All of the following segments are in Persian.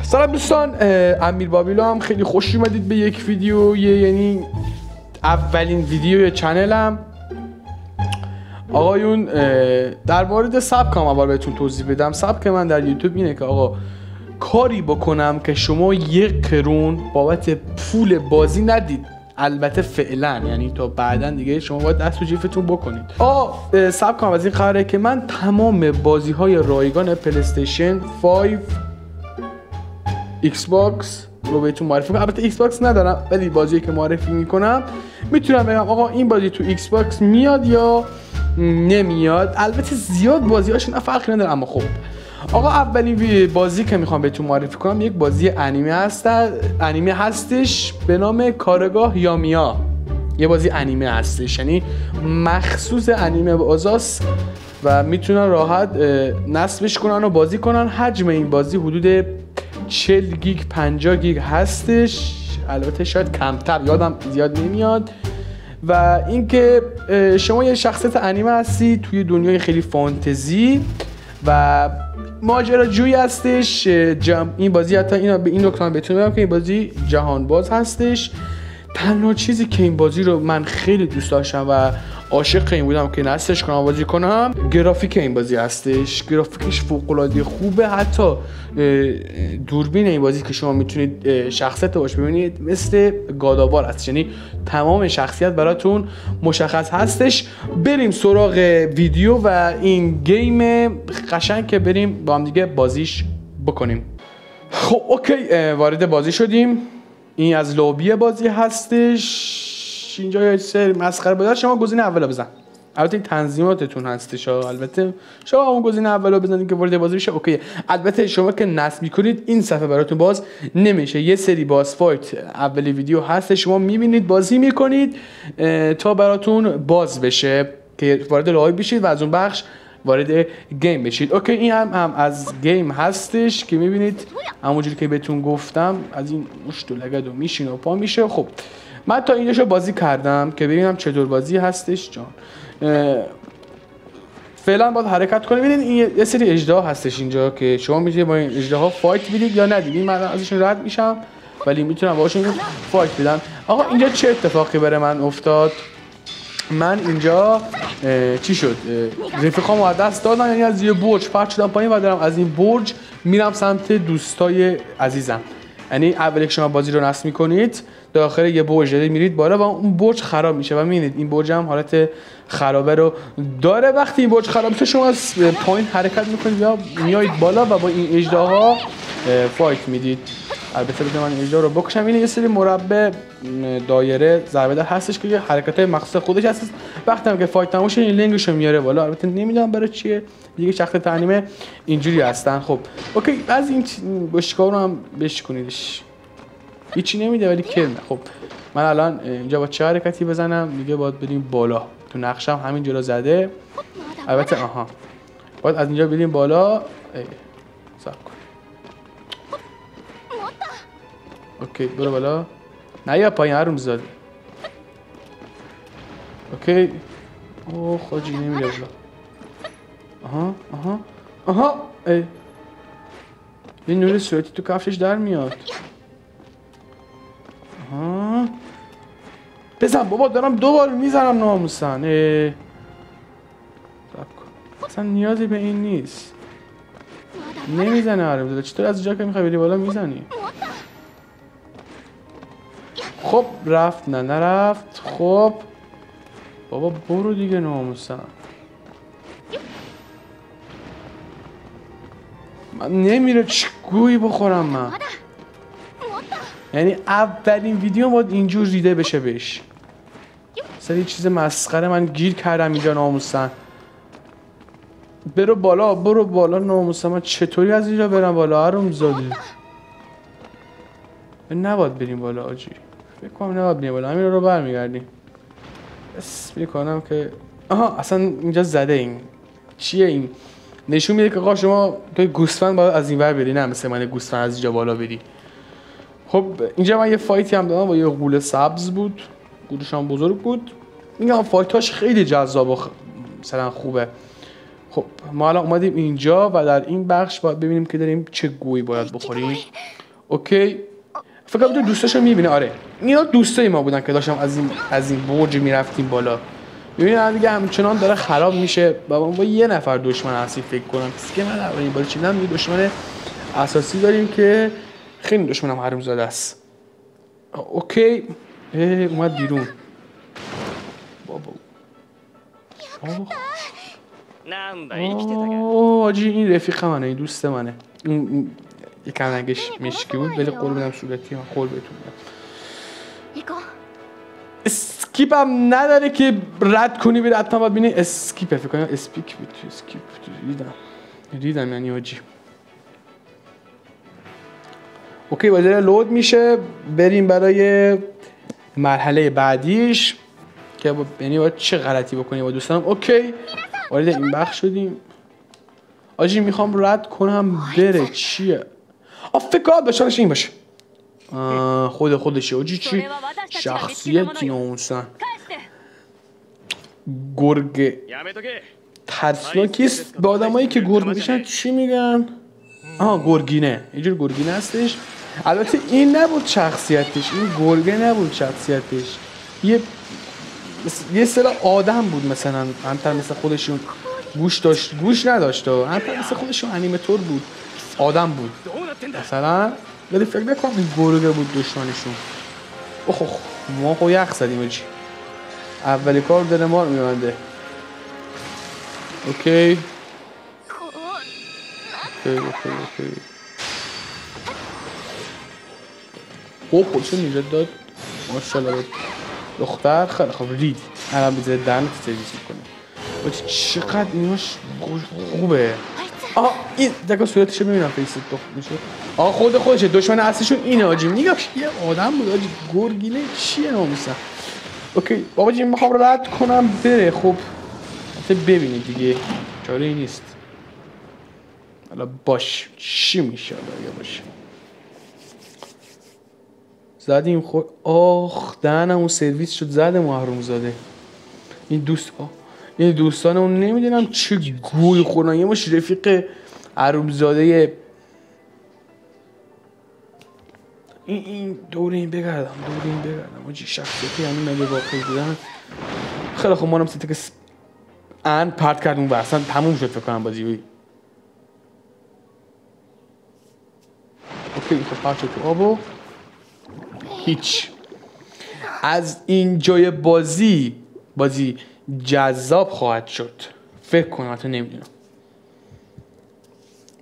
سلام دوستان، امیر بابیلو هم خیلی خوش اومدید به یک ویدیو، یعنی اولین ویدیو چنلم. آقایون در مورد سبکم اول بهتون توضیح بدم. سبک من در یوتیوب اینه که آقا کاری بکنم که شما 1 قرون بابت پول بازی ندید، البته فعلا، یعنی تا بعدن دیگه شما باید دست تو جیفتون بکنید. سبکم از این قراره که من تمام بازی های رایگان پلیستیشن 5 ایکس باکس رو بهتون معرفی کنم. البته ایکس باکس ندارم ولی بازی که معرفی میکنم میتونم بگم آقا این بازی تو ایکس باکس میاد یا نمیاد. البته زیاد بازی‌هاشون فرقی نداره، اما خب آقا اولین بازی که میخوام بهتون معرفی کنم یک بازی انیمه هستش به نام کارگاه یامیا. یه بازی انیمه هستش، یعنی مخصوص انیمه بازاست و میتونن راحت نصبش کنن و بازی کنن. حجم این بازی حدود 40 گیگ 50 گیگ هستش، البته شاید کمتر، یادم زیاد نمیاد. و اینکه شما یه شخصیت انیمه هستی توی دنیای خیلی فانتزی و ماجراجویی هستش. این بازی حتی این نکته بهتون بگم که این بازی جهان باز هستش. تنها چیزی که این بازی رو من خیلی دوست داشتم و عاشق این بودم که نصبش کنم بازی کنم، گرافیک این بازی هستش. گرافیکش فوق العاده خوبه. حتی دوربین این بازی که شما میتونید شخصیت باش ببینید مثل گاداوار هست، یعنی تمام شخصیت براتون مشخص هستش. بریم سراغ ویدیو و این گیم قشنگ که بریم با هم دیگه بازیش بکنیم. خب اوکی، وارد بازی شدیم. این از لابی بازی هستش. اینجا یه سری مسخره بازی شما گزینه اولو بزن. البته این تنظیماتتون هستش، البته شما اون گزینه اولو بزنید که وارد بازی بشه. اوکی. البته شما که نصب می‌کنید این صفحه براتون باز نمیشه. یه سری باس فایت اولی ویدیو هست شما می‌بینید بازی می‌کنید تا براتون باز بشه که وارد لابی بشید و از اون بخش وارد گیم بشید. اوکی، این هم از گیم هستش که می‌بینید همونجوری که بهتون گفتم از این مشت و لگد و میشین و پا میشه. خب من تا اینجاشو بازی کردم که ببینم چطور بازی هستش جان. فعلا باید حرکت کنیم. ببینید این یه سری اژدها هستش اینجا که شما میتونید با این اژدها فایت بدید یا ندید. من ازشون رد میشم ولی میتونم باهاشون فایت بدم. آقا اینجا چه اتفاقی برای من افتاد؟ من اینجا چی شد؟ رفیقامو از دست دادم، یعنی از یه برج پرت شدم پایین و دارم از این برج میرم سمت دوستای عزیزم. یعنی اولی که شما بازی رو نصب میکنید داخل یه برج میرید بالا و اون برج خراب میشه و میبینید این برج هم حالت خرابه رو داره. وقتی این برج خراب میشه شما از پایین حرکت میکنید یا میایید بالا و با این اژدها فایت میدید. البته بذار من اجرا رو بکشم. این یه سری مربع دایره ضربه در هستش که حرکت‌های مخصوص خودش هست. وقتی هم که فایت تموم شه این لنگشو میاره بالا. البته نمیدونم برای چیه، دیگه شخصیت انیمه اینجوری هستن. خب اوکی، از این بشکار رو هم بشکنیدش، هیچی نمیده ولی کل. خب من الان اینجا با چه حرکتی بزنم؟ دیگه باید بریم بالا. تو نقشم همینجوری زده. البته باید از اینجا بریم بالا. اوکی برو بالا، نه یا پایین هروم زاده. اوکی. اوه خاجی نمیره بالا. آها این نور صورتی تو کفشش در میاد. بزن بابا، دارم 2 بار میزنم ناموسن. اصلا نیازی به این نیست. نمیزنه هروم زاده. چطور از اینجا که میخوای بری بالا میزنی؟ خب رفت، نه نرفت. خب بابا برو دیگه ناموسم. من نمیره چه گویی بخورم من. یعنی اولین ویدیو باید اینجور ریده بشه بهش. مثلا یه چیز مسخره من گیر کردم اینجا ناموسن. برو بالا ناموسم. من چطوری از اینجا برم بالا هروم زاده؟ نباید بریم بالا آجی. فکر کنم نباید بریم بالا. همین رو برمیگردیم. بس میکنم که اصلا اینجا زده. این چیه؟ این نشون میده که آقا شما توی گوسفند باید از این ور بری، نه مثل من گوسفند از اینجا بالا بری. خب اینجا من یه فایتی هم دادم با یه غول سبز بود. غولش هم بزرگ بود. میگم فایتاش خیلی جذاب و مثلا خوبه. خب ما الان اومدیم اینجا و در این بخش باید ببینیم که داریم چه گویی باید بخوریم. اوکی فکر کنم دوستاشو میبینه. آره اینا دوستای ما بودن که داشتم از این برج میرفتیم بالا. ببینید دیگه همچنان داره خراب میشه و با یه نفر دشمن اصلی فکر کنم که من اولین بار چیدم. یه دشمن اساسی داریم که خیلی دشمنم حرومزاده است. اوکی اومد بیرون بابا. آجی این رفیق منه، این دوست منه. این یکم رنگش مشکی بود ولی قول بدم صورتی ها خول بهتون میدم. اسکیپ هم نداره که رد کنی بری حتما باید بینی اسکیپه. فکر کنم اسپیک بود. اسکیپ دیدم یعنی آجی. اوکی باید لود میشه بریم برای مرحله بعدیش که یعنی باید چه غلطی بکنیم با دوستانم. اوکی وارد این بخش شدیم. آجی میخوام رد کنم بره. چیه؟ فکر کنم داشتنش این باشه. خودشه آجی. چی شخصیتی ناموسن. گرگ ترسناکیست. به آدمایی که گرگ میشن چی میگن؟ گرگینه. اینجور گرگینه هستش. البته این نبود شخصیتش، این گرگه نبود شخصیتش، یه اصطلاح آدم بود مثلا. همتر مثل خودشون گوش داشت، گوش نداشت. همتر مثل خودشون انیماتور بود، آدم بود مثلا. ولی فکر نکنم این گرگه بود دشمنشون. ما خو یخ زدیم اجی. اولی کار دل ما رو میبنده. اوکی خودشون نجات داد. ماشاءالله دختر. خیلی خب رید الان بذاره دهنت سرویس میکنه. چقدر ایناش خوبه. این دقیقا صورتشو ببینم فیست دخت میشه. خودشه دشمن اصلیشون اینه آجی. نگاه یه آدم بود آجی. گرگینه چیه ناموسن. اوکی بابا جی میخوام رد کنم بره. خب حتی ببینید دیگه چاره ای نیست. حالا باش چی میشه حالا باشه. زدیم خود. دهنم اون سرویس شد. زده محروم زاده. این دوستان اون نمیدونم چه گوی خوردن. یه مش رفیق حرومزاده این دور این بگردم آجی. شخصیتی همین ملی واقعی بودن. خیلی خوب مانم سیده که پرت کرد اون برسن تموم شد فکر کنم بازی. اوکی خب پرت شد تو آبو. هیچ. از این جای بازی جذاب خواهد شد فکر کنم. حتی نمیدونم.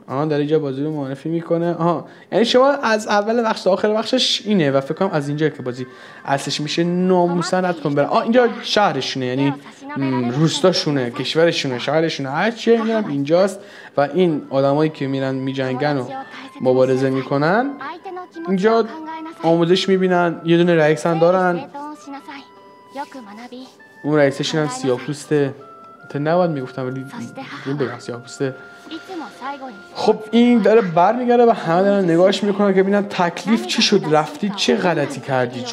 در اینجا بازی رو معرفی میکنه. یعنی شما از اول بخش تا آخر بخشش اینه و فکر کنم از اینجا که بازی اصلش میشه ناموسن رد کن بره. اینجا شهرشونه، یعنی روستاشونه، کشورشونه، شهرشونه، هر چیه میگم اینجاست. و این آدمایی که میرن میجنگن و مبارزه میکنن اینجا آموزش میبینن. یه دونه رئیس هم دارن. اون رئیسشون هم سیاه‌پوسته. نباید میگفتم ولی بگم سیاه‌پوسته. خب این داره برمیگرده و همه دارن نگاهش میکنن که ببینن تکلیف چی شد. رفتید چه غلطی کردید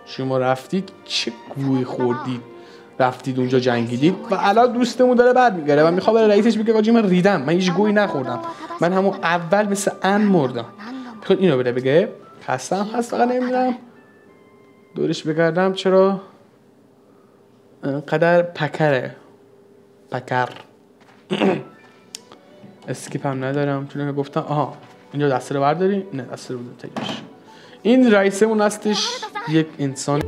شما رفتید چه گوی خوردید. رفتید اونجا جنگیدید و الان دوستمون داره برمیگرده و میخواد برای رئیسش بگه آجی من ریدم، من هیچ گویی نخوردم، من همون اول مثل مردم. میخواد اینو بره بگه. خستم هست فقط نمیدونم دورش بگردم چرا انقدر پکر اسکیپ هم ندارم چون که گفتم. اینجا دسته رو برداری؟ نه دسته رو بودم تگیش. این رئیسمون هستش یک انسان.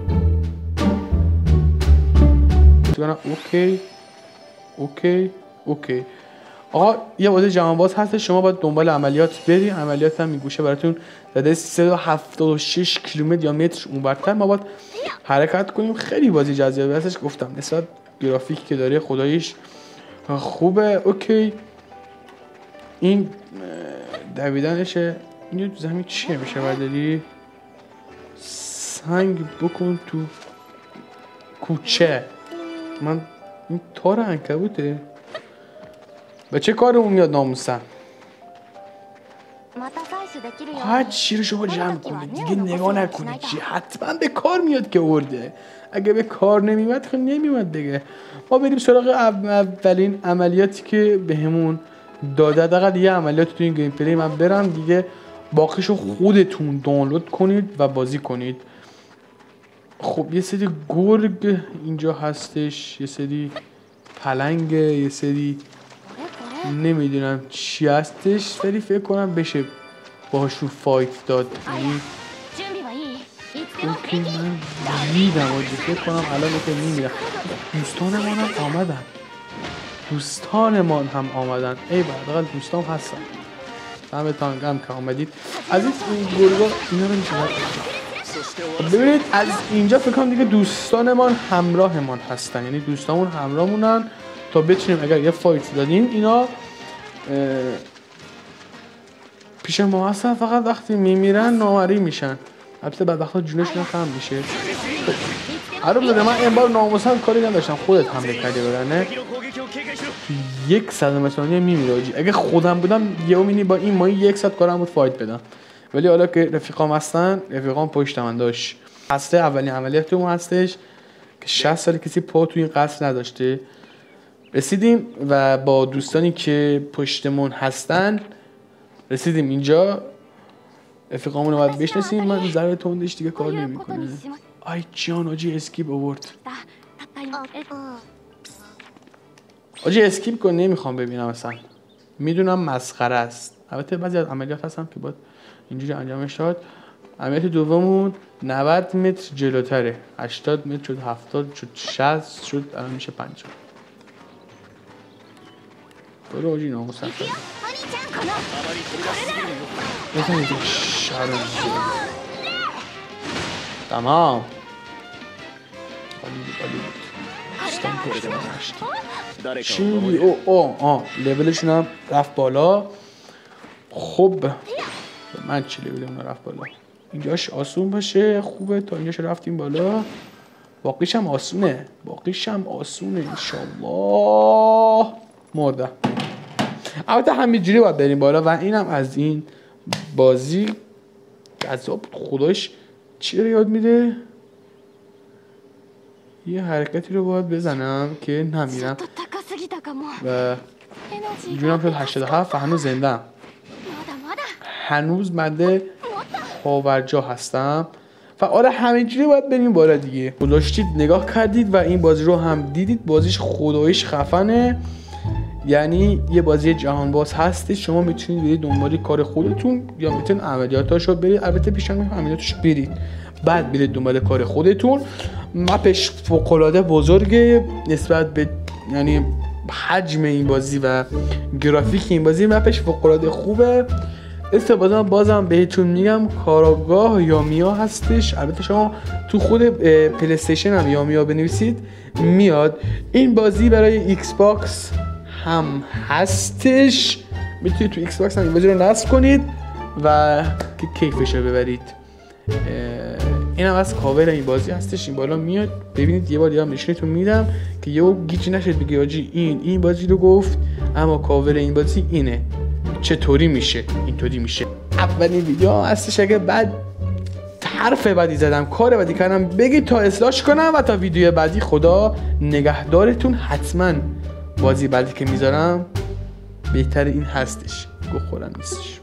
اوکی یه بازی جهانباز هستش. شما باید دنبال عملیات بری. عملیات هم میگوشه براتون زده 376 کیلومتر یا متر اونورتر ما باید حرکت کنیم. خیلی بازی جذابی هستش. گفتم نسبت گرافیکی که داره خداییش خوبه. اوکی این دویدنشه. اینجا تو زمین چیه میشه برداری؟ سنگ بکن تو کوچه. من این تار عنکبوته. به چه کار اون میاد ناموسن؟ باید چی رو شما جمع کنید دیگه، نگاه نکنید چی حتما به کار میاد که ورده. اگه به کار نمیاد خب نمیاد دیگه. ما بریم سراغ اولین عملیاتی که بهمون داده. دقیقا یه عملیات تو این گیم پلی من برم دیگه، باقیشو خودتون دانلود کنید و بازی کنید. خب یه سری گرگ اینجا هستش، یه سری پلنگ، یه سری نمیدونم چی هستش، ولی فکر کنم بشه باهاشون فایت داد. یعنی اوکی من میدم آجی، فکر کنم الان که میمیرم. دوستانمان هم آمدن، دوستانمان هم آمدن. ای بردقل دوستان هستن. همه تانگم که آمدید. از این گرگا اینا رو میشه ببینید. از اینجا فکر کنم دیگه دوستانمان همراهمان هستن، یعنی دوستامون همراهمونن تا بتونیم اگر یه فایت دادیم اینا پیش ما هستن. فقط وقتی میمیرن نامری میشن، البته بعد وقتا جونشون کم میشه. عرب داده من این بار ناموسن کاری نداشتم، خودت حمله کردی برنه 100 مثلا میمیره آجی. اگه خودم بودم یه امینی با این مایی 100 کارم بود فایت بدم، ولی حالا که رفیقام هستن، رفیقام پشت من داشت. هسته اولین عملیاتمون هستش که 60 سال کسی پا تو این قصر نداشته. رسیدیم و با دوستانی که پشتمون هستن رسیدیم اینجا. رفیقامون رو باید بشناسیم. من ضرب تندش دیگه کار نمیکنه. آی جان آجی اسکیپ آورد. آجی اسکیپ کن، نمیخوام ببینم اصلا. میدونم مسخره است. البته بعضی از عملیات هستم که باید اینجوری انجامش داد. عملیات دوممون 90 متر جلوتره، 80 متر شد، 70 شد، 60 شد، الان میشه 50. برو آجی ناموسن شد. بزنید شهر تمام. عالی استان پشت من هشتی چی؟ لیولشون هم رفت بالا. خب من چی لیولمون رفت بالا؟ اینجاش آسون باشه خوبه، تا اینجاش رفتیم بالا. باقیش هم آسونه انشالله. مردم. البته همینجوری باید بریم بالا و اینم از این بازی جذاب بود. خدایش چی رو یاد میده؟ یه حرکتی رو باید بزنم که نمیرم و جونم شد 87 و هنوز زندم. هنوز مده پاورجا هستم و آره همینجوری باید بریم بالا دیگه. گذاشتید نگاه کردید و این بازی رو هم دیدید. بازیش خدایش خفنه، یعنی یه بازی جهان باز هستش. شما میتونید برید دنبال کار خودتون یا میتونید عملیاتاشو برید. البته پیشنهاد میکنم عملیاتش برید، بعد برید دنبال کار خودتون. مپش فوق‌العاده بزرگه نسبت به یعنی حجم این بازی و گرافیک این بازی. مپش فوق‌العاده خوبه. استفاده بازم بهتون میگم کاراگاه یامیا هستش. البته شما تو خود پلی استیشن هم یامیا بنویسید میاد. این بازی برای ایکس باکس هم هستش، میتونید تو ایکس باکس هم این بازی رو نصب کنید و که کیفش رو ببرید. این هم از کاور این بازی هستش. این بالا میاد ببینید. یه بار دیگه هم نشونتون میدم که یهو گیج نشید بگی آجی این بازی رو گفت اما کاور این بازی اینه. چطوری میشه؟ اینطوری میشه. اولین ویدیو هستش. اگه بعد حرف بعدی زدم، کار بعدی کردم، بگید تا اصلاحش کنم و تا ویدیو بعدی خدا نگهدارتون. حتما بازی بعدی که میذارم بهتر این هستش، گو خورم نیستش.